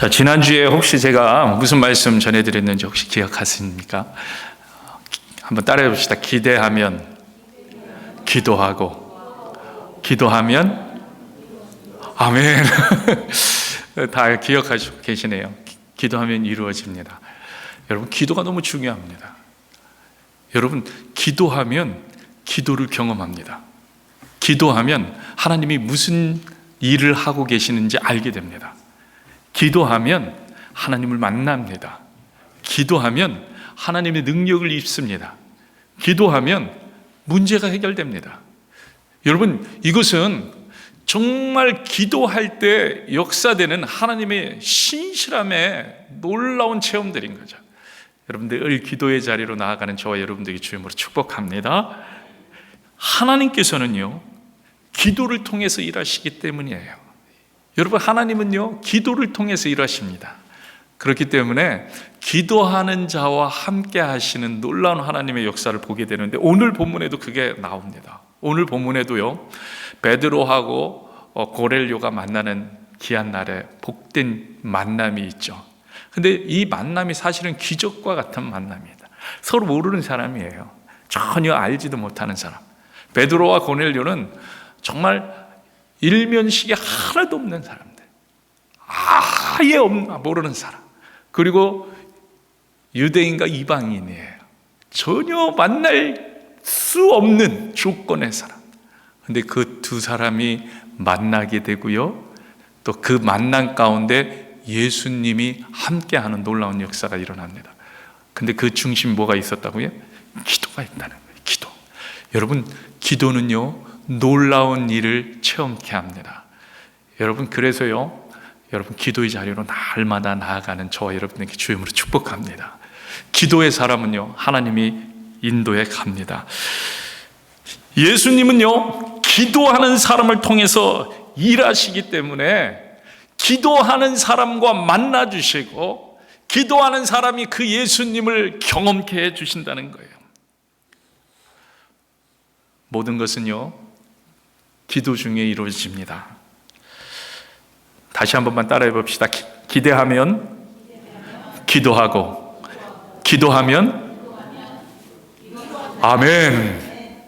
자, 지난주에 혹시 제가 무슨 말씀 전해드렸는지 혹시 기억하십니까? 한번 따라해 봅시다. 기대하면 기도하고, 기도하면 아멘. 다 기억하시고 계시네요. 기도하면 이루어집니다. 여러분, 기도가 너무 중요합니다. 여러분, 기도하면 기도를 경험합니다. 기도하면 하나님이 무슨 일을 하고 계시는지 알게 됩니다. 기도하면 하나님을 만납니다. 기도하면 하나님의 능력을 입습니다. 기도하면 문제가 해결됩니다. 여러분, 이것은 정말 기도할 때 역사되는 하나님의 신실함의 놀라운 체험들인 거죠. 여러분들 늘 기도의 자리로 나아가는 저와 여러분들에게 주임으로 축복합니다. 하나님께서는요, 기도를 통해서 일하시기 때문이에요. 여러분, 하나님은요, 기도를 통해서 일하십니다. 그렇기 때문에 기도하는 자와 함께 하시는 놀라운 하나님의 역사를 보게 되는데, 오늘 본문에도 그게 나옵니다. 오늘 본문에도요, 베드로하고 고넬료가 만나는 귀한 날에 복된 만남이 있죠. 근데 이 만남이 사실은 기적과 같은 만남입니다. 서로 모르는 사람이에요. 전혀 알지도 못하는 사람. 베드로와 고넬료는 정말 일면식이 하나도 없는 사람들, 아예 모르는 사람, 그리고 유대인과 이방인이에요. 전혀 만날 수 없는 조건의 사람. 근데 그 두 사람이 만나게 되고요, 또 그 만남 가운데 예수님이 함께하는 놀라운 역사가 일어납니다. 근데 그 중심 뭐가 있었다고요? 기도가 있다는 거예요. 기도. 여러분, 기도는요, 놀라운 일을 체험케 합니다. 여러분, 그래서요, 여러분 기도의 자리로 날마다 나아가는 저와 여러분에게 주임으로 축복합니다. 기도의 사람은요, 하나님이 인도해 갑니다. 예수님은요, 기도하는 사람을 통해서 일하시기 때문에 기도하는 사람과 만나 주시고, 기도하는 사람이 그 예수님을 경험케 해 주신다는 거예요. 모든 것은요, 기도 중에 이루어집니다. 다시 한 번만 따라해 봅시다. 기대하면 기도하고, 기도하면 아멘.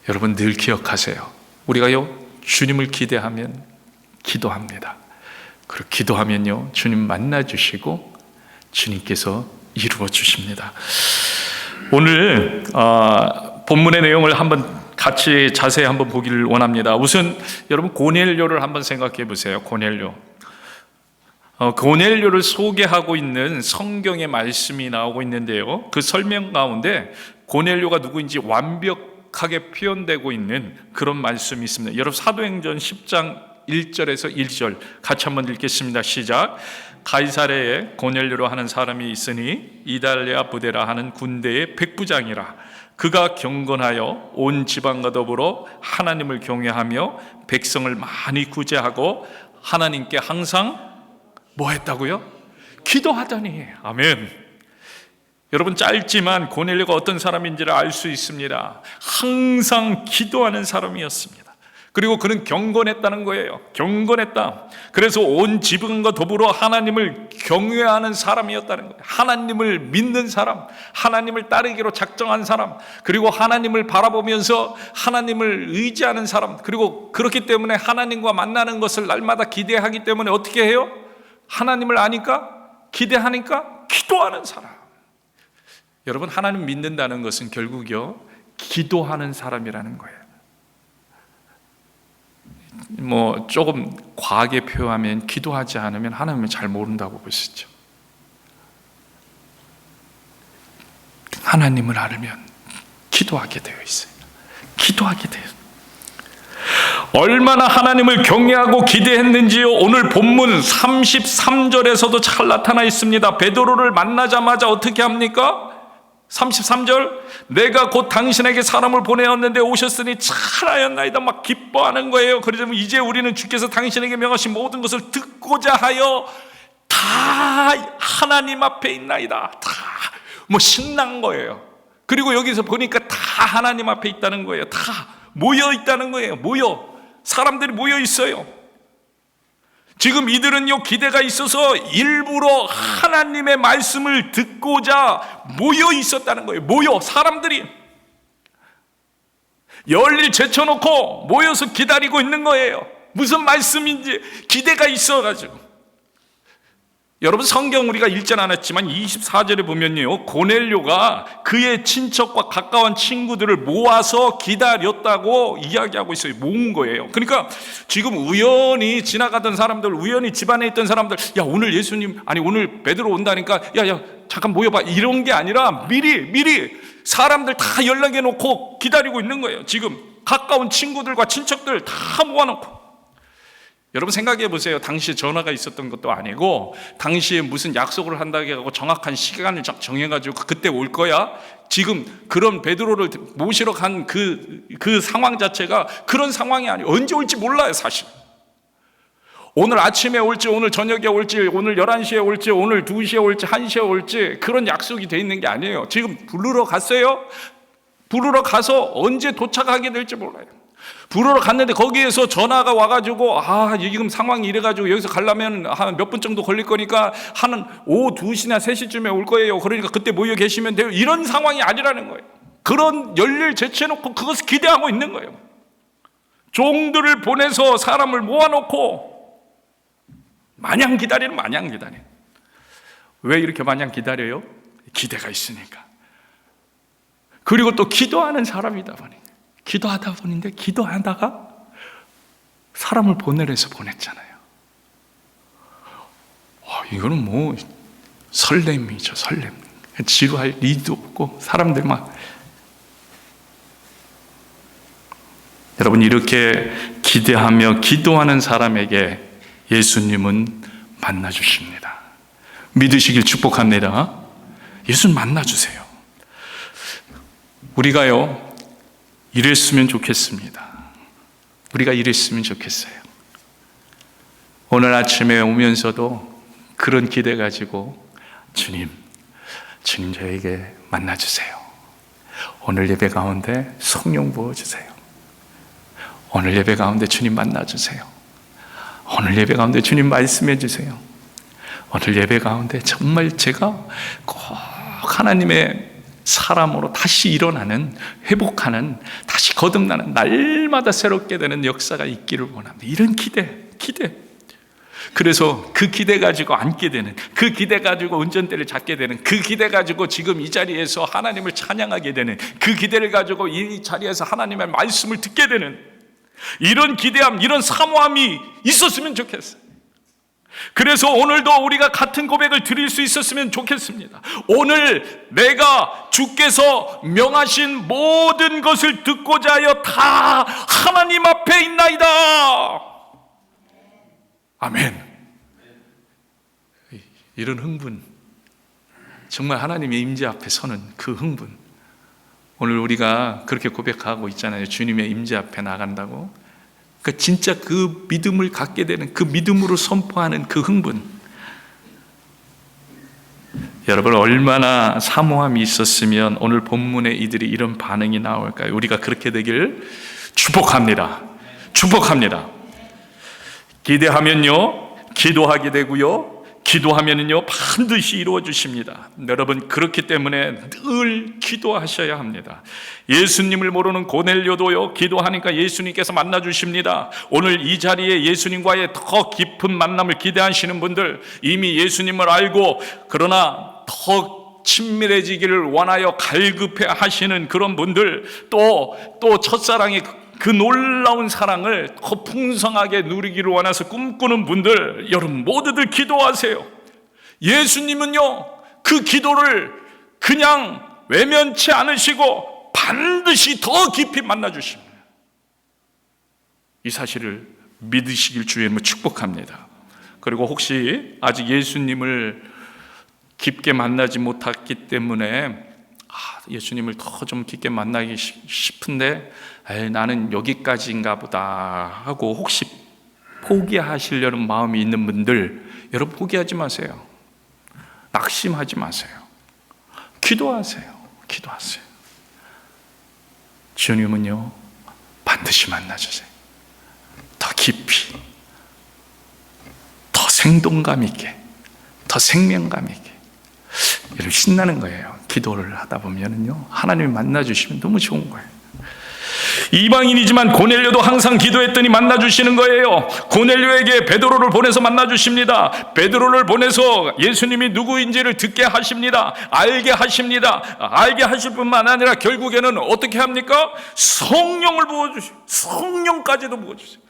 여러분, 늘 기억하세요. 우리가요, 주님을 기대하면 기도합니다. 그리고 기도하면요, 주님 만나 주시고 주님께서 이루어 주십니다. 오늘 본문의 내용을 한번 같이 자세히 한번 보기를 원합니다. 우선 여러분, 고넬료를 한번 생각해 보세요. 고넬료를 소개하고 있는 성경의 말씀이 나오고 있는데요, 그 설명 가운데 고넬료가 누구인지 완벽하게 표현되고 있는 그런 말씀이 있습니다. 여러분, 사도행전 10장 1절에서 1절 같이 한번 읽겠습니다. 시작. 가이사랴에 고넬료로 하는 사람이 있으니 이달리아 부대라 하는 군대의 백부장이라. 그가 경건하여 온 지방과 더불어 하나님을 경외하며 백성을 많이 구제하고 하나님께 항상 뭐 했다고요? 기도하더니. 아멘. 여러분, 짧지만 고넬료가 어떤 사람인지를 알 수 있습니다. 항상 기도하는 사람이었습니다. 그리고 그는 경건했다는 거예요. 경건했다. 그래서 온 지방과 더불어 하나님을 경외하는 사람이었다는 거예요. 하나님을 믿는 사람, 하나님을 따르기로 작정한 사람, 그리고 하나님을 바라보면서 하나님을 의지하는 사람, 그리고 그렇기 때문에 하나님과 만나는 것을 날마다 기대하기 때문에 어떻게 해요? 하나님을 아니까, 기대하니까 기도하는 사람. 여러분, 하나님 믿는다는 것은 결국요, 기도하는 사람이라는 거예요. 조금 과하게 표현하면 기도하지 않으면 하나님을 잘 모른다고 볼 수 있죠. 하나님을 알면 기도하게 되어 있어요. 기도하게 돼요. 얼마나 하나님을 경외하고 기대했는지요, 오늘 본문 33절에서도 잘 나타나 있습니다. 베드로를 만나자마자 어떻게 합니까? 33절, 내가 곧 당신에게 사람을 보내었는데 오셨으니 잘하였나이다. 막 기뻐하는 거예요. 그러자면 이제 우리는 주께서 당신에게 명하신 모든 것을 듣고자 하여 다 하나님 앞에 있나이다. 다 신난 거예요. 그리고 여기서 보니까 다 하나님 앞에 있다는 거예요. 다 모여 있다는 거예요. 사람들이 모여 있어요. 지금 이들은요, 기대가 있어서 일부러 하나님의 말씀을 듣고자 모여 있었다는 거예요. 사람들이 열일 제쳐놓고 모여서 기다리고 있는 거예요. 무슨 말씀인지 기대가 있어가지고. 여러분, 성경 우리가 읽지 않았지만 24절에 보면요, 고넬료가 그의 친척과 가까운 친구들을 모아서 기다렸다고 이야기하고 있어요. 모은 거예요. 그러니까 지금 우연히 지나가던 사람들, 우연히 집안에 있던 사람들, 야, 오늘 예수님, 아니 오늘 베드로 온다니까, 야 잠깐 모여봐, 이런 게 아니라 미리 사람들 다 연락해 놓고 기다리고 있는 거예요. 지금 가까운 친구들과 친척들 다 모아놓고. 여러분, 생각해 보세요. 당시에 전화가 있었던 것도 아니고, 당시에 무슨 약속을 한다고 하고 정확한 시간을 정해가지고 그때 올 거야. 지금 그런 베드로를 모시러 간 그 상황 자체가 그런 상황이 아니에요. 언제 올지 몰라요, 사실. 오늘 아침에 올지, 오늘 저녁에 올지, 오늘 11시에 올지, 오늘 2시에 올지, 1시에 올지, 그런 약속이 돼 있는 게 아니에요. 지금 부르러 갔어요. 부르러 가서 언제 도착하게 될지 몰라요. 부르러 갔는데 거기에서 전화가 와가지고, 지금 상황이 이래가지고 여기서 가려면 한 몇 분 정도 걸릴 거니까 한 오후 2시나 3시쯤에 올 거예요. 그러니까 그때 모여 계시면 돼요. 이런 상황이 아니라는 거예요. 그런 열일 제쳐놓고 그것을 기대하고 있는 거예요. 종들을 보내서 사람을 모아놓고 마냥 기다려. 왜 이렇게 마냥 기다려요? 기대가 있으니까. 그리고 또 기도하는 사람이다 보니, 기도하다가 사람을 보내래서 보냈잖아요. 이거는 뭐 설렘이죠, 설렘. 지루할 리도 없고 사람들 막. 여러분, 이렇게 기대하며 기도하는 사람에게 예수님은 만나주십니다. 믿으시길 축복합니다. 예수님 만나주세요. 우리가요, 이랬으면 좋겠습니다. 우리가 이랬으면 좋겠어요. 오늘 아침에 오면서도 그런 기대 가지고, 주님 저에게 만나주세요. 오늘 예배 가운데 성령 부어주세요. 오늘 예배 가운데 주님 만나주세요. 오늘 예배 가운데 주님 말씀해 주세요. 오늘 예배 가운데 정말 제가 꼭 하나님의 사람으로 다시 일어나는, 회복하는, 다시 거듭나는, 날마다 새롭게 되는 역사가 있기를 원합니다. 이런 기대. 그래서 그 기대 가지고 앉게 되는, 그 기대 가지고 운전대를 잡게 되는, 그 기대 가지고 지금 이 자리에서 하나님을 찬양하게 되는, 그 기대를 가지고 이 자리에서 하나님의 말씀을 듣게 되는, 이런 기대함, 이런 사모함이 있었으면 좋겠어요. 그래서 오늘도 우리가 같은 고백을 드릴 수 있었으면 좋겠습니다. 오늘 내가 주께서 명하신 모든 것을 듣고자 하여 다 하나님 앞에 있나이다. 아멘. 이런 흥분, 정말 하나님의 임재 앞에 서는 그 흥분, 오늘 우리가 그렇게 고백하고 있잖아요. 주님의 임재 앞에 나간다고. 그러니까 진짜 그 믿음을 갖게 되는, 그 믿음으로 선포하는 그 흥분. 여러분, 얼마나 사모함이 있었으면 오늘 본문에 이들이 이런 반응이 나올까요? 우리가 그렇게 되길 축복합니다. 기대하면요, 기도하게 되고요, 기도하면은요 반드시 이루어 주십니다. 여러분, 그렇기 때문에 늘 기도하셔야 합니다. 예수님을 모르는 고넬료도요, 기도하니까 예수님께서 만나 주십니다. 오늘 이 자리에 예수님과의 더 깊은 만남을 기대하시는 분들, 이미 예수님을 알고 그러나 더 친밀해지기를 원하여 갈급해 하시는 그런 분들, 또 첫사랑의 그 놀라운 사랑을 더 풍성하게 누리기를 원해서 꿈꾸는 분들, 여러분 모두들 기도하세요. 예수님은요, 그 기도를 그냥 외면치 않으시고 반드시 더 깊이 만나주십니다. 이 사실을 믿으시길 주님을 축복합니다. 그리고 혹시 아직 예수님을 깊게 만나지 못했기 때문에 예수님을 더 좀 깊게 만나기 싶은데 나는 여기까지인가 보다 하고 혹시 포기하시려는 마음이 있는 분들, 여러분 포기하지 마세요. 낙심하지 마세요. 기도하세요. 주님은요 반드시 만나주세요. 더 깊이 생동감 있게, 더 생명감 있게, 여러분 신나는 거예요. 기도를 하다 보면은요, 하나님이 만나주시면 너무 좋은 거예요. 이방인이지만 고넬료도 항상 기도했더니 만나주시는 거예요. 고넬료에게 베드로를 보내서 만나주십니다. 베드로를 보내서 예수님이 누구인지를 듣게 하십니다. 알게 하십니다. 알게 하실 뿐만 아니라 결국에는 어떻게 합니까? 성령을 부어주시고, 성령까지도 부어주세요.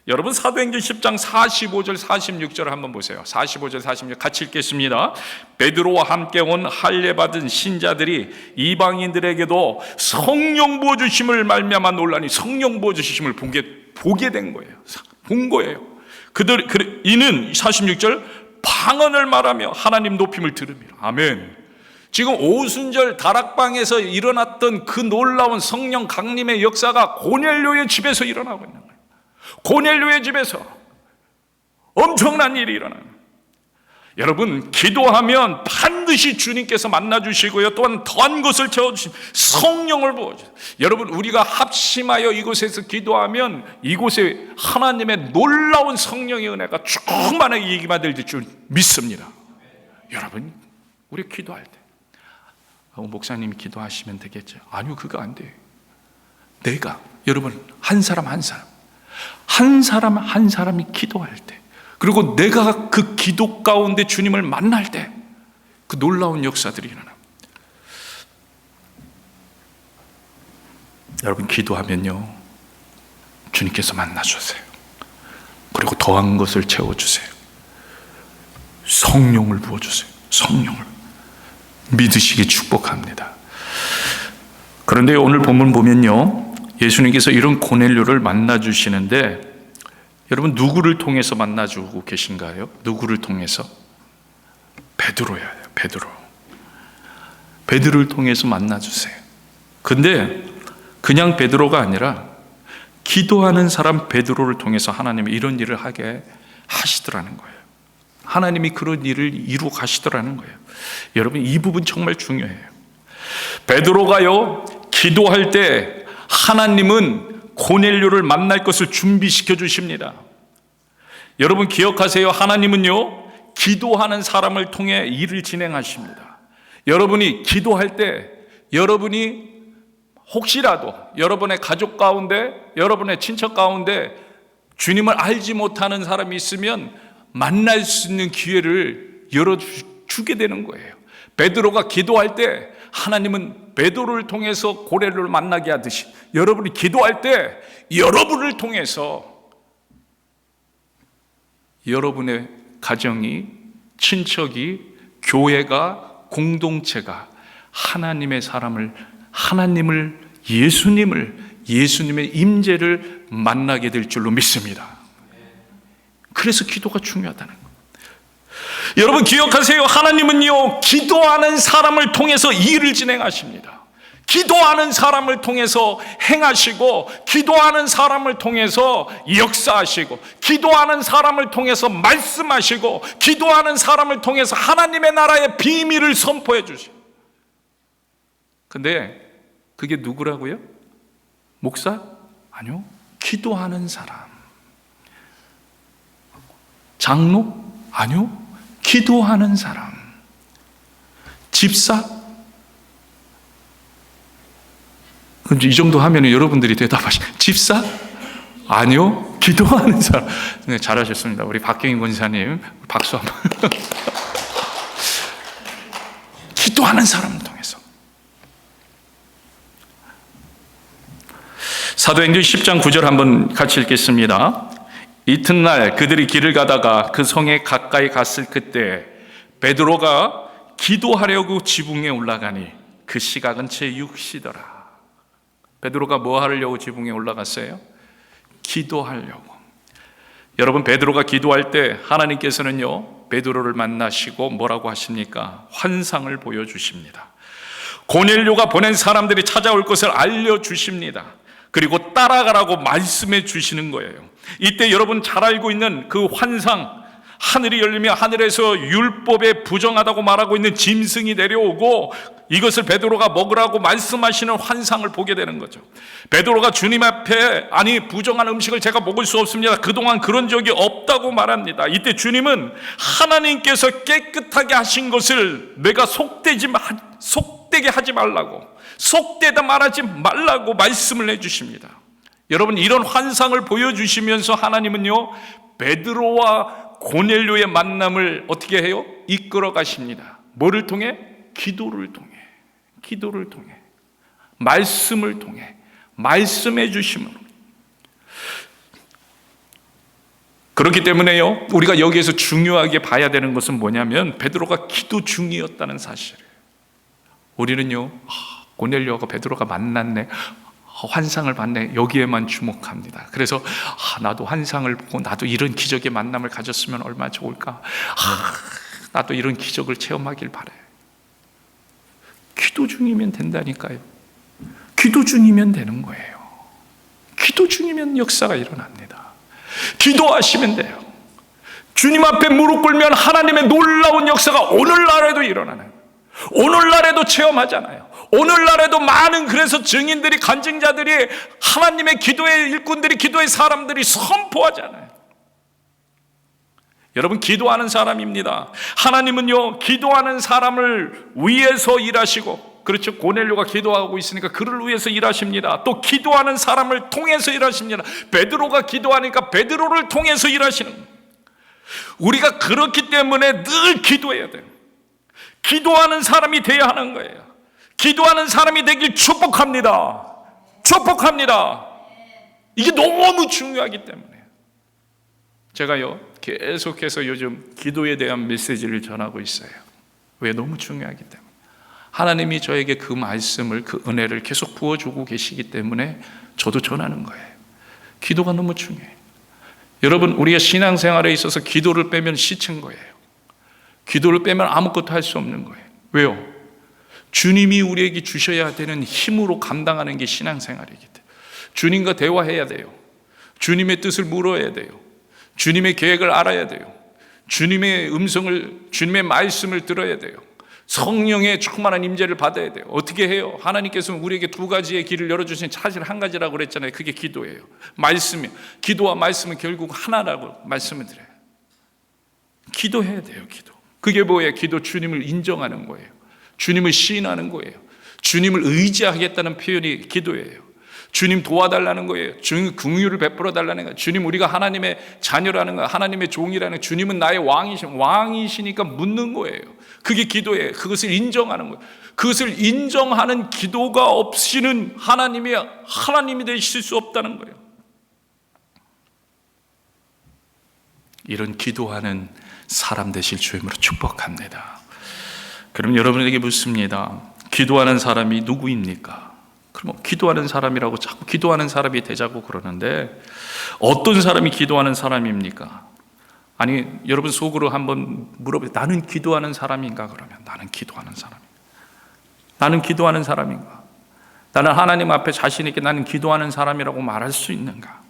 여러분 사도행전 10장 45절 46절을 한번 보세요. 45절 46절 같이 읽겠습니다. 베드로와 함께 온 할례 받은 신자들이 이방인들에게도 성령 부어주심을 말미암아 놀라니, 성령 부어주심을 보게 된 거예요. 본 거예요. 이는 46절 방언을 말하며 하나님 높임을 들으며. 아멘. 지금 오순절 다락방에서 일어났던 그 놀라운 성령 강림의 역사가 고넬료의 집에서 일어나고 있는 거예요. 고넬료의 집에서 엄청난 일이 일어나요. 여러분 기도하면 반드시 주님께서 만나주시고요, 또한 더한 것을 채워주신 성령을 부어주세요. 여러분 우리가 합심하여 이곳에서 기도하면 이곳에 하나님의 놀라운 성령의 은혜가 충만하게 임하될 줄 믿습니다. 여러분 우리 기도할 때 목사님이 기도하시면 되겠죠? 아니요, 그거 안 돼요. 내가, 여러분 한 사람 한 사람이 기도할 때, 그리고 내가 그 기도 가운데 주님을 만날 때 그 놀라운 역사들이 일어납니다. 여러분 기도하면요, 주님께서 만나주세요. 그리고 더한 것을 채워주세요. 성령을 부어주세요. 성령을 믿으시기 축복합니다. 그런데 오늘 본문 보면요, 예수님께서 이런 고넬료를 만나주시는데, 여러분 누구를 통해서 만나주고 계신가요? 누구를 통해서? 베드로예요. 베드로를 통해서 만나주세요. 근데 그냥 베드로가 아니라 기도하는 사람 베드로를 통해서 하나님이 이런 일을 하게 하시더라는 거예요. 하나님이 그런 일을 이루어 가시더라는 거예요. 여러분 이 부분 정말 중요해요. 베드로가요 기도할 때 하나님은 고넬료를 만날 것을 준비시켜 주십니다. 여러분 기억하세요. 하나님은요 기도하는 사람을 통해 일을 진행하십니다. 여러분이 기도할 때, 여러분이 혹시라도 여러분의 가족 가운데, 여러분의 친척 가운데 주님을 알지 못하는 사람이 있으면 만날 수 있는 기회를 열어주게 되는 거예요. 베드로가 기도할 때 하나님은 베드로를 통해서 고넬료를 만나게 하듯이, 여러분이 기도할 때 여러분을 통해서 여러분의 가정이, 친척이, 교회가, 공동체가 하나님의 사람을, 하나님을, 예수님의 임재를 만나게 될 줄로 믿습니다. 그래서 기도가 중요하다는 거예요. 여러분 기억하세요. 하나님은요 기도하는 사람을 통해서 일을 진행하십니다. 기도하는 사람을 통해서 행하시고, 기도하는 사람을 통해서 역사하시고, 기도하는 사람을 통해서 말씀하시고, 기도하는 사람을 통해서 하나님의 나라의 비밀을 선포해 주시고. 근데 그게 누구라고요? 목사? 아니요, 기도하는 사람. 장로? 아니요, 기도하는 사람. 집사? 이 정도 하면 여러분들이 대답하시죠. 집사? 아니요, 기도하는 사람. 네, 잘하셨습니다. 우리 박경인 권사님 박수 한번. 기도하는 사람을 통해서. 사도행전 10장 9절 한번 같이 읽겠습니다. 이튿날 그들이 길을 가다가 그 성에 가까이 갔을 그때 베드로가 기도하려고 지붕에 올라가니 그 시각은 제6시더라. 베드로가 뭐 하려고 지붕에 올라갔어요? 기도하려고. 여러분 베드로가 기도할 때 하나님께서는요 베드로를 만나시고 뭐라고 하십니까? 환상을 보여주십니다. 고넬료가 보낸 사람들이 찾아올 것을 알려주십니다. 그리고 따라가라고 말씀해 주시는 거예요. 이때 여러분 잘 알고 있는 그 환상, 하늘이 열리며 하늘에서 율법에 부정하다고 말하고 있는 짐승이 내려오고 이것을 베드로가 먹으라고 말씀하시는 환상을 보게 되는 거죠. 베드로가 주님 앞에 아니 부정한 음식을 제가 먹을 수 없습니다. 그동안 그런 적이 없다고 말합니다. 이때 주님은 하나님께서 깨끗하게 하신 것을 내가 속되게 하지 말라고, 속되다 말하지 말라고 말씀을 해주십니다. 여러분, 이런 환상을 보여주시면서 하나님은요 베드로와 고넬료의 만남을 어떻게 해요? 이끌어 가십니다. 뭐를 통해? 기도를 통해, 말씀을 통해, 말씀해 주심으로. 그렇기 때문에요 우리가 여기에서 중요하게 봐야 되는 것은 뭐냐면 베드로가 기도 중이었다는 사실을. 우리는요 고넬료하고 베드로가 만났네, 환상을 봤네, 여기에만 주목합니다. 그래서 나도 환상을 보고 나도 이런 기적의 만남을 가졌으면 얼마나 좋을까, 나도 이런 기적을 체험하길 바래. 기도 중이면 된다니까요. 기도 중이면 되는 거예요. 기도 중이면 역사가 일어납니다. 기도하시면 돼요. 주님 앞에 무릎 꿇으면 하나님의 놀라운 역사가 오늘날에도 일어나는, 오늘날에도 체험하잖아요. 오늘날에도 많은 그래서 증인들이, 간증자들이, 하나님의 기도의 일꾼들이, 기도의 사람들이 선포하잖아요. 여러분, 기도하는 사람입니다. 하나님은요 기도하는 사람을 위해서 일하시고, 그렇죠, 고넬료가 기도하고 있으니까 그를 위해서 일하십니다. 또 기도하는 사람을 통해서 일하십니다. 베드로가 기도하니까 베드로를 통해서 일하시는 거예요. 우리가 그렇기 때문에 늘 기도해야 돼요. 기도하는 사람이 되어야 하는 거예요. 기도하는 사람이 되길 축복합니다. 축복합니다. 이게 너무 중요하기 때문에 제가요 계속해서 요즘 기도에 대한 메시지를 전하고 있어요. 왜? 너무 중요하기 때문에. 하나님이 저에게 그 말씀을, 그 은혜를 계속 부어주고 계시기 때문에 저도 전하는 거예요. 기도가 너무 중요해요. 여러분, 우리가 신앙생활에 있어서 기도를 빼면 시체인 거예요. 기도를 빼면 아무것도 할 수 없는 거예요. 왜요? 주님이 우리에게 주셔야 되는 힘으로 감당하는 게 신앙생활이기 때문에. 주님과 대화해야 돼요. 주님의 뜻을 물어야 돼요. 주님의 계획을 알아야 돼요. 주님의 음성을, 주님의 말씀을 들어야 돼요. 성령의 충만한 임재를 받아야 돼요. 어떻게 해요? 하나님께서는 우리에게 두 가지의 길을 열어주신 사실 한 가지라고 그랬잖아요. 그게 기도예요. 말씀이요. 기도와 말씀은 결국 하나라고 말씀을 드려요. 기도해야 돼요. 기도. 그게 뭐예요? 기도, 주님을 인정하는 거예요. 주님을 시인하는 거예요. 주님을 의지하겠다는 표현이 기도예요. 주님 도와달라는 거예요. 주님 긍휼을 베풀어 달라는 거예요. 주님, 우리가 하나님의 자녀라는 거예요. 하나님의 종이라는 거예요. 주님은 나의 왕이시니까 묻는 거예요. 그게 기도예요. 그것을 인정하는 거예요. 그것을 인정하는 기도가 없이는 하나님이 되실 수 없다는 거예요. 이런 기도하는 사람 되실 주임으로 축복합니다. 그럼 여러분에게 묻습니다. 기도하는 사람이 누구입니까? 그럼 기도하는 사람이라고 자꾸 기도하는 사람이 되자고 그러는데 어떤 사람이 기도하는 사람입니까? 아니, 여러분 속으로 한번 물어보세요. 나는 기도하는 사람인가? 그러면 나는 기도하는 사람인가? 나는 기도하는 사람인가? 나는 하나님 앞에 자신 있게 나는 기도하는 사람이라고 말할 수 있는가?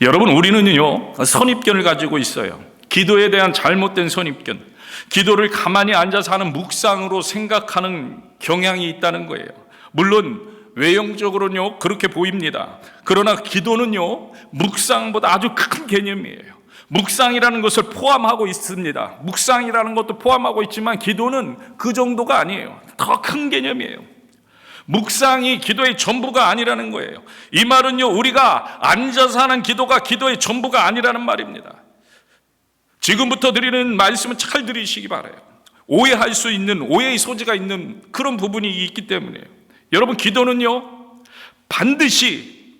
여러분, 우리는요 선입견을 가지고 있어요. 기도에 대한 잘못된 선입견. 기도를 가만히 앉아서 하는 묵상으로 생각하는 경향이 있다는 거예요. 물론 외형적으로는요 그렇게 보입니다. 그러나 기도는요 묵상보다 아주 큰 개념이에요. 묵상이라는 것을 포함하고 있습니다. 묵상이라는 것도 포함하고 있지만 기도는 그 정도가 아니에요. 더 큰 개념이에요. 묵상이 기도의 전부가 아니라는 거예요. 이 말은요 우리가 앉아서 하는 기도가 기도의 전부가 아니라는 말입니다. 지금부터 드리는 말씀은 잘 들으시기 바라요. 오해할 수 있는, 오해의 소지가 있는 그런 부분이 있기 때문에 여러분, 기도는요 반드시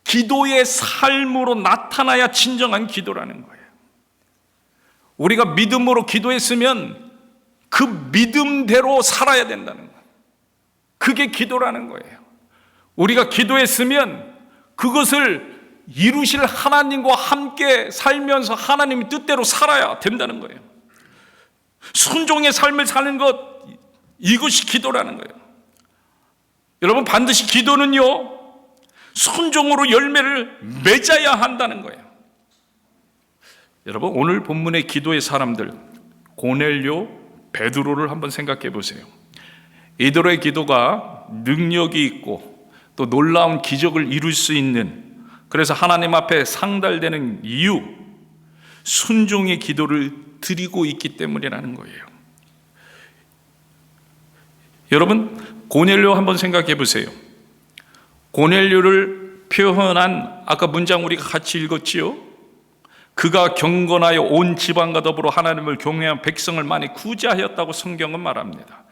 기도의 삶으로 나타나야 진정한 기도라는 거예요. 우리가 믿음으로 기도했으면 그 믿음대로 살아야 된다는 거예요. 그게 기도라는 거예요. 우리가 기도했으면 그것을 이루실 하나님과 함께 살면서 하나님의 뜻대로 살아야 된다는 거예요. 순종의 삶을 사는 것, 이것이 기도라는 거예요. 여러분, 반드시 기도는요 순종으로 열매를 맺어야 한다는 거예요. 여러분, 오늘 본문의 기도의 사람들, 고넬료, 베드로를 한번 생각해 보세요. 이들의 기도가 능력이 있고 또 놀라운 기적을 이룰 수 있는, 그래서 하나님 앞에 상달되는 이유, 순종의 기도를 드리고 있기 때문이라는 거예요. 여러분, 고넬료 한번 생각해 보세요. 고넬료를 표현한 아까 문장 우리가 같이 읽었지요. 그가 경건하여 온 지방과 더불어 하나님을 경외한 백성을 많이 구제하였다고 성경은 말합니다.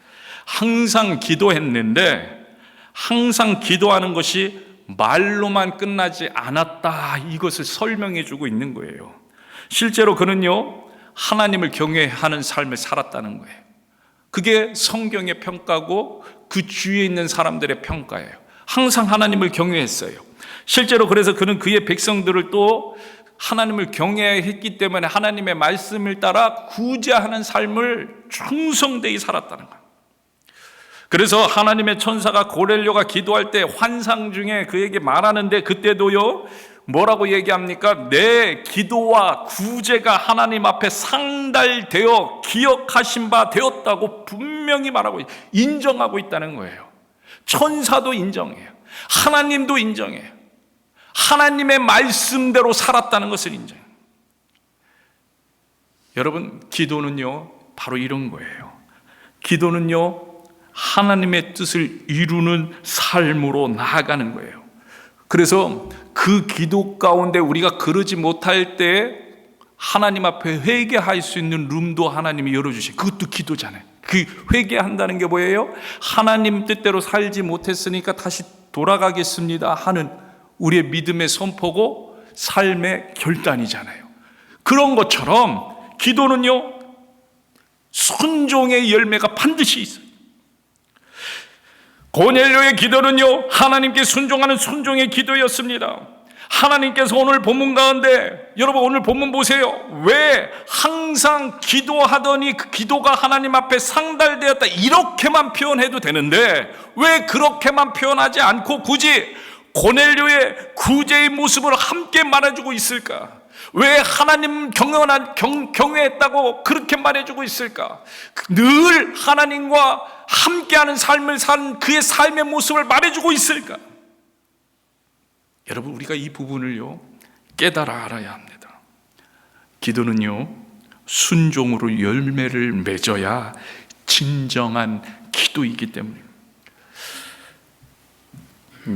항상 기도했는데 항상 기도하는 것이 말로만 끝나지 않았다, 이것을 설명해 주고 있는 거예요. 실제로 그는요, 하나님을 경외하는 삶을 살았다는 거예요. 그게 성경의 평가고 그 주위에 있는 사람들의 평가예요. 항상 하나님을 경외했어요. 실제로 그래서 그는 그의 백성들을 또 하나님을 경외했기 때문에 하나님의 말씀을 따라 구제하는 삶을 충성되이 살았다는 거예요. 그래서 하나님의 천사가 고넬료가 기도할 때 환상 중에 그에게 말하는데, 그때도요 뭐라고 얘기합니까? 내 기도와 구제가 하나님 앞에 상달되어 기억하신 바 되었다고 분명히 말하고 인정하고 있다는 거예요. 천사도 인정해요. 하나님도 인정해요. 하나님의 말씀대로 살았다는 것을 인정해요. 여러분, 기도는요 바로 이런 거예요. 기도는요 하나님의 뜻을 이루는 삶으로 나아가는 거예요. 그래서 그 기도 가운데 우리가 그러지 못할 때 하나님 앞에 회개할 수 있는 룸도 하나님이 열어주신, 그것도 기도잖아요. 그 회개한다는 게 뭐예요? 하나님 뜻대로 살지 못했으니까 다시 돌아가겠습니다 하는 우리의 믿음의 선포고 삶의 결단이잖아요. 그런 것처럼 기도는요 순종의 열매가 반드시 있어요. 고넬료의 기도는요 하나님께 순종하는 순종의 기도였습니다. 하나님께서 오늘 본문 가운데, 여러분 오늘 본문 보세요. 왜 항상 기도하더니 그 기도가 하나님 앞에 상달되었다, 이렇게만 표현해도 되는데 왜 그렇게만 표현하지 않고 굳이 고넬료의 구제의 모습을 함께 말해주고 있을까? 왜 하나님 경외했다고 그렇게 말해주고 있을까? 늘 하나님과 함께하는 삶을 산 그의 삶의 모습을 말해주고 있을까? 여러분, 우리가 이 부분을요 깨달아 알아야 합니다. 기도는요 순종으로 열매를 맺어야 진정한 기도이기 때문입니다.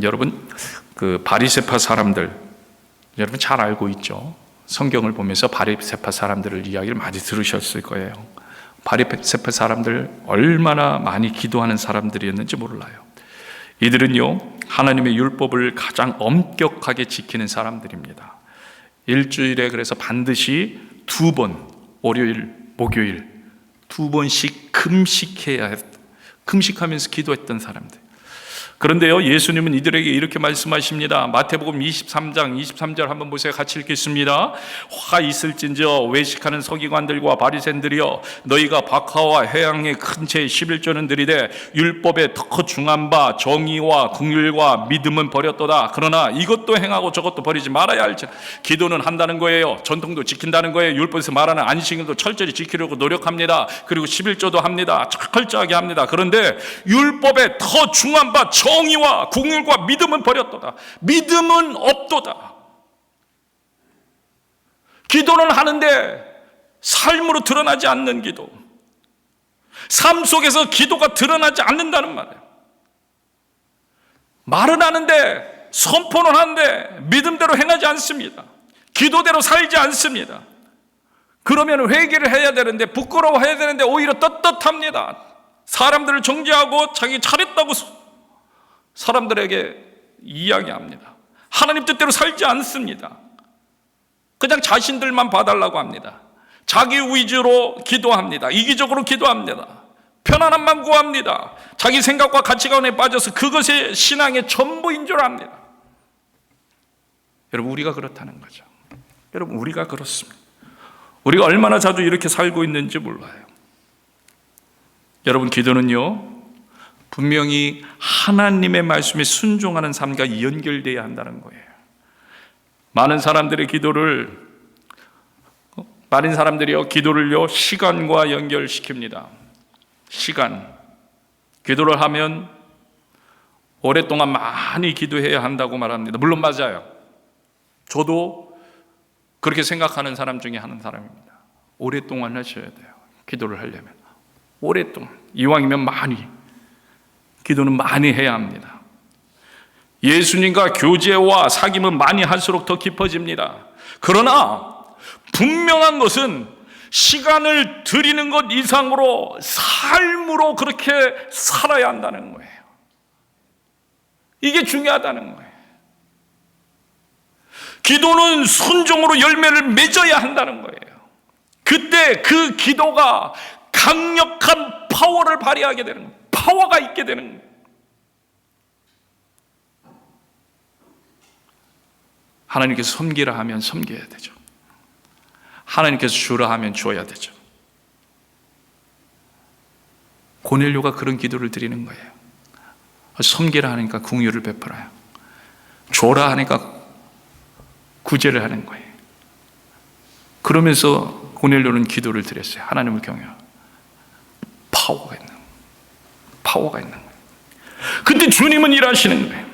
여러분, 그 바리새파 사람들, 여러분 잘 알고 있죠? 성경을 보면서 바리새파 사람들을 이야기를 많이 들으셨을 거예요. 바리새파 사람들 얼마나 많이 기도하는 사람들이었는지 몰라요. 이들은요 하나님의 율법을 가장 엄격하게 지키는 사람들입니다. 일주일에 그래서 반드시 2번, 월요일, 목요일 2번씩 금식하면서 기도했던 사람들. 그런데요 예수님은 이들에게 이렇게 말씀하십니다. 마태복음 23장 23절 한번 보세요. 같이 읽겠습니다. 화가 있을진저 외식하는 서기관들과 바리새인들이여, 너희가 박하와 해양의 큰 채 11조는 들이되 율법에 더 중한 바 정의와 긍휼과 믿음은 버렸도다. 그러나 이것도 행하고 저것도 버리지 말아야 할지. 기도는 한다는 거예요. 전통도 지킨다는 거예요. 율법에서 말하는 안식일도 철저히 지키려고 노력합니다. 그리고 11조도 합니다. 철저하게 합니다. 그런데 율법에 더 중한 바 정의와 긍휼과 믿음은 버렸도다. 믿음은 없도다. 기도는 하는데 삶으로 드러나지 않는 기도, 삶 속에서 기도가 드러나지 않는다는 말이에요. 말은 하는데, 선포는 하는데 믿음대로 행하지 않습니다. 기도대로 살지 않습니다. 그러면 회개를 해야 되는데, 부끄러워해야 되는데 오히려 떳떳합니다. 사람들을 정죄하고 자기 잘했다고 사람들에게 이야기합니다. 하나님 뜻대로 살지 않습니다. 그냥 자신들만 봐달라고 합니다. 자기 위주로 기도합니다. 이기적으로 기도합니다. 편안함만 구합니다. 자기 생각과 가치관에 빠져서 그것이 신앙의 전부인 줄 압니다. 여러분, 우리가 그렇다는 거죠. 여러분, 우리가 그렇습니다. 우리가 얼마나 자주 이렇게 살고 있는지 몰라요. 여러분, 기도는요 분명히 하나님의 말씀에 순종하는 삶과 연결되어야 한다는 거예요. 많은 사람들의 기도를 많은 사람들이요, 기도를요, 시간과 연결시킵니다. 시간. 기도를 하면 오랫동안 많이 기도해야 한다고 말합니다. 물론 맞아요. 저도 그렇게 생각하는 사람 중에 한 사람입니다. 오랫동안 하셔야 돼요. 기도를 하려면. 오랫동안. 이왕이면 많이. 기도는 많이 해야 합니다. 예수님과 교제와 사귐은 많이 할수록 더 깊어집니다. 그러나 분명한 것은 시간을 드리는 것 이상으로 삶으로 그렇게 살아야 한다는 거예요. 이게 중요하다는 거예요. 기도는 순종으로 열매를 맺어야 한다는 거예요. 그때 그 기도가 강력한 파워를 발휘하게 되는 거예요. 파워가 있게 되는 거예요. 하나님께서 섬기라 하면 섬겨야 되죠. 하나님께서 주라 하면 줘야 되죠. 고넬료가 그런 기도를 드리는 거예요. 섬기라 하니까 긍휼을 베풀어요. 줘라 하니까 구제를 하는 거예요. 그러면서 고넬료는 기도를 드렸어요. 하나님을 경외하고. 파워가 있는 거예요. 근데 주님은 일하시는 거예요.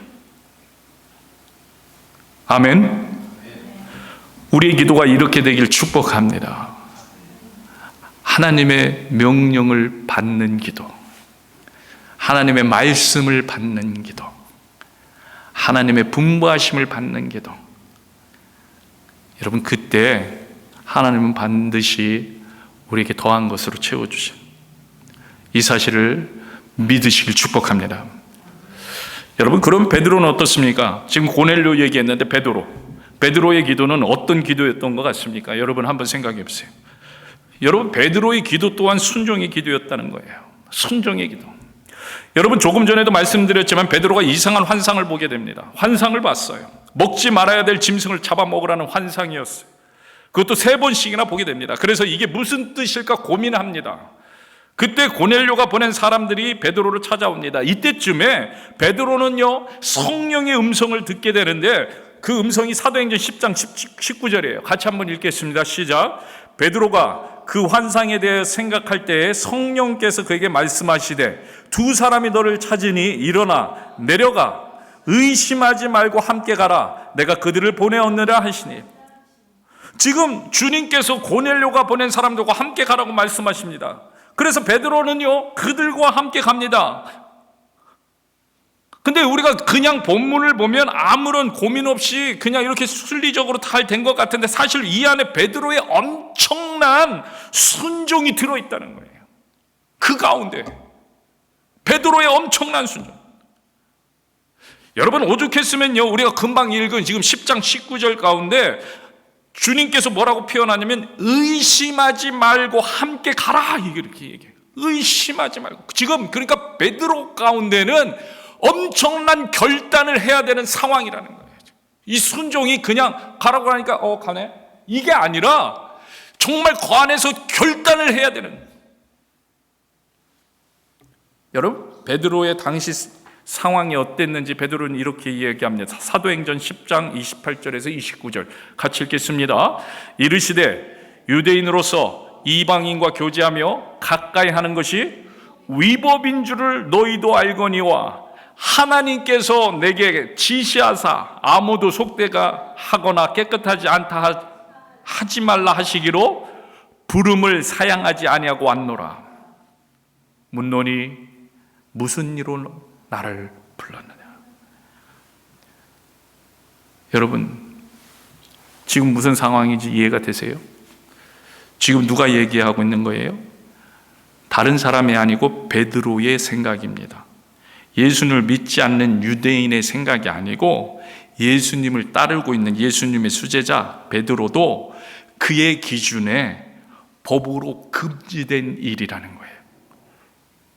아멘. 우리의 기도가 이렇게 되길 축복합니다. 하나님의 명령을 받는 기도, 하나님의 말씀을 받는 기도, 하나님의 분부하심을 받는 기도. 여러분, 그때 하나님은 반드시 우리에게 더한 것으로 채워주신 이 사실을 믿으시길 축복합니다. 여러분, 그럼 베드로는 어떻습니까? 지금 고넬료 얘기했는데 베드로의 기도는 어떤 기도였던 것 같습니까? 여러분 한번 생각해 보세요. 여러분, 베드로의 기도 또한 순종의 기도였다는 거예요. 순종의 기도. 여러분, 조금 전에도 말씀드렸지만 베드로가 이상한 환상을 보게 됩니다. 환상을 봤어요. 먹지 말아야 될 짐승을 잡아먹으라는 환상이었어요. 그것도 3번씩이나 보게 됩니다. 그래서 이게 무슨 뜻일까 고민합니다. 그때 고넬료가 보낸 사람들이 베드로를 찾아옵니다. 이때쯤에 베드로는요, 성령의 음성을 듣게 되는데 그 음성이 사도행전 10장 19절이에요. 같이 한번 읽겠습니다. 시작. 베드로가 그 환상에 대해 생각할 때에 성령께서 그에게 말씀하시되 두 사람이 너를 찾으니 일어나 내려가 의심하지 말고 함께 가라. 내가 그들을 보내었느라 하시니. 지금 주님께서 고넬료가 보낸 사람들과 함께 가라고 말씀하십니다. 그래서 베드로는요, 그들과 함께 갑니다. 근데 우리가 그냥 본문을 보면 아무런 고민 없이 그냥 이렇게 순리적으로 잘 된 것 같은데 사실 이 안에 베드로의 엄청난 순종이 들어있다는 거예요. 그 가운데 베드로의 엄청난 순종. 여러분, 오죽했으면요, 우리가 금방 읽은 지금 10장 19절 가운데 주님께서 뭐라고 표현하냐면 의심하지 말고 함께 가라, 이렇게 얘기해요. 의심하지 말고. 지금 그러니까 베드로 가운데는 엄청난 결단을 해야 되는 상황이라는 거예요. 이 순종이 그냥 가라고 하니까 가네, 이게 아니라 정말 그 안에서 결단을 해야 되는. 여러분, 베드로의 당시 상황이 어땠는지 베드로는 이렇게 이야기합니다. 사도행전 10장 28절에서 29절 같이 읽겠습니다. 이르시되 유대인으로서 이방인과 교제하며 가까이 하는 것이 위법인 줄을 너희도 알거니와 하나님께서 내게 지시하사 아무도 속되가 하거나 깨끗하지 않다 하지 말라 하시기로 부름을 사양하지 아니하고 왔노라. 묻노니 무슨 이로 나를 불렀느냐. 여러분, 지금 무슨 상황인지 이해가 되세요? 지금 누가 얘기하고 있는 거예요? 다른 사람이 아니고 베드로의 생각입니다. 예수님을 믿지 않는 유대인의 생각이 아니고 예수님을 따르고 있는 예수님의 수제자 베드로도 그의 기준에 법으로 금지된 일이라는 거예요.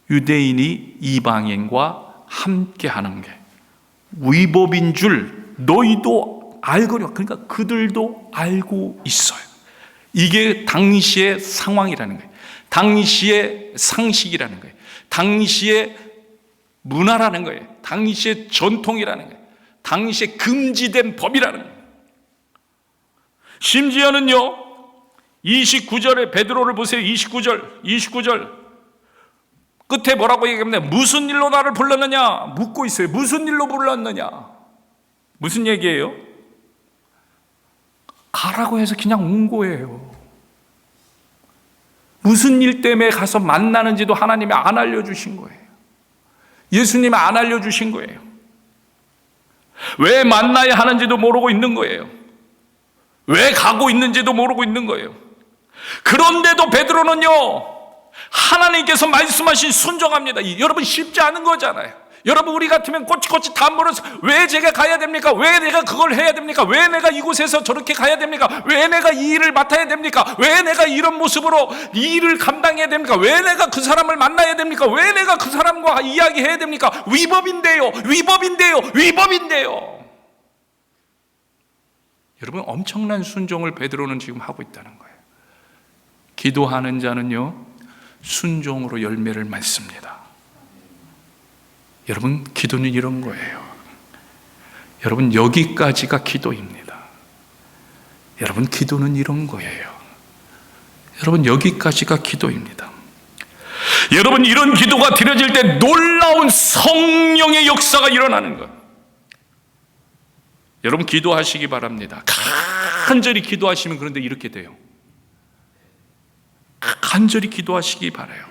유대인이 이방인과 함께 하는 게 위법인 줄 너희도 알거니와. 그러니까 그들도 알고 있어요. 이게 당시의 상황이라는 거예요. 당시의 상식이라는 거예요. 당시의 문화라는 거예요. 당시의 전통이라는 거예요. 당시에 금지된 법이라는 거예요. 심지어는요, 29절에 베드로를 보세요. 29절 끝에 뭐라고 얘기합니까? 무슨 일로 나를 불렀느냐 묻고 있어요. 무슨 일로 불렀느냐? 무슨 얘기예요? 가라고 해서 그냥 온 거예요. 무슨 일 때문에 가서 만나는지도 하나님이 안 알려주신 거예요. 예수님이 안 알려주신 거예요. 왜 만나야 하는지도 모르고 있는 거예요. 왜 가고 있는지도 모르고 있는 거예요. 그런데도 베드로는요, 하나님께서 말씀하신 순종합니다. 여러분 쉽지 않은 거잖아요. 여러분 우리 같으면 꼬치꼬치 다 물어서 왜 제가 가야 됩니까? 왜 내가 그걸 해야 됩니까? 왜 내가 이곳에서 저렇게 가야 됩니까? 왜 내가 이 일을 맡아야 됩니까? 왜 내가 이런 모습으로 이 일을 감당해야 됩니까? 왜 내가 그 사람을 만나야 됩니까? 왜 내가 그 사람과 이야기해야 됩니까? 위법인데요. 여러분 엄청난 순종을 베드로는 지금 하고 있다는 거예요. 기도하는 자는요 순종으로 열매를 맺습니다. 여러분 기도는 이런 거예요. 여러분 여기까지가 기도입니다. 여러분 기도는 이런 거예요. 여러분 여기까지가 기도입니다. 여러분 이런 기도가 드려질 때 놀라운 성령의 역사가 일어나는 것. 여러분 기도하시기 바랍니다. 간절히 기도하시면 그런데 이렇게 돼요. 간절히 기도하시기 바라요.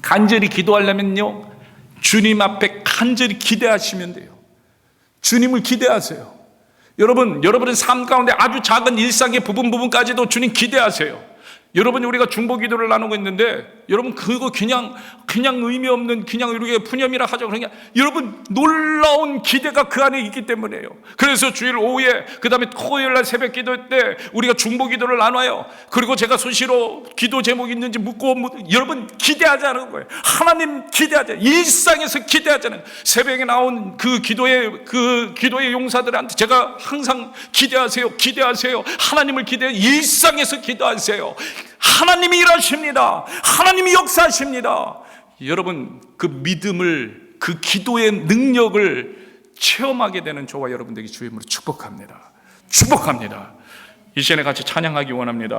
간절히 기도하려면요 주님 앞에 간절히 기대하시면 돼요. 주님을 기대하세요. 여러분의 삶 가운데 아주 작은 일상의 부분까지도 주님 기대하세요. 여러분 우리가 중보 기도를 나누고 있는데 여러분 그거 그냥 의미 없는 그냥 우리가 푸념이라 하죠. 그러니까 여러분 놀라운 기대가 그 안에 있기 때문에요. 그래서 주일 오후에 그다음에 토요일 날 새벽 기도 때 우리가 중보 기도를 나눠요. 그리고 제가 수시로 기도 제목이 있는지 묻고 여러분 기대하자는 거예요. 하나님 기대하자. 일상에서 기대하자는 새벽에 나온 그 기도의 용사들한테 제가 항상 기대하세요. 하나님을 기대해 일상에서 기도하세요. 하나님이 일하십니다. 하나님이 역사하십니다. 여러분 그 믿음을 그 기도의 능력을 체험하게 되는 저와 여러분들에게 주의 이름으로 축복합니다. 이 시간에 같이 찬양하기 원합니다.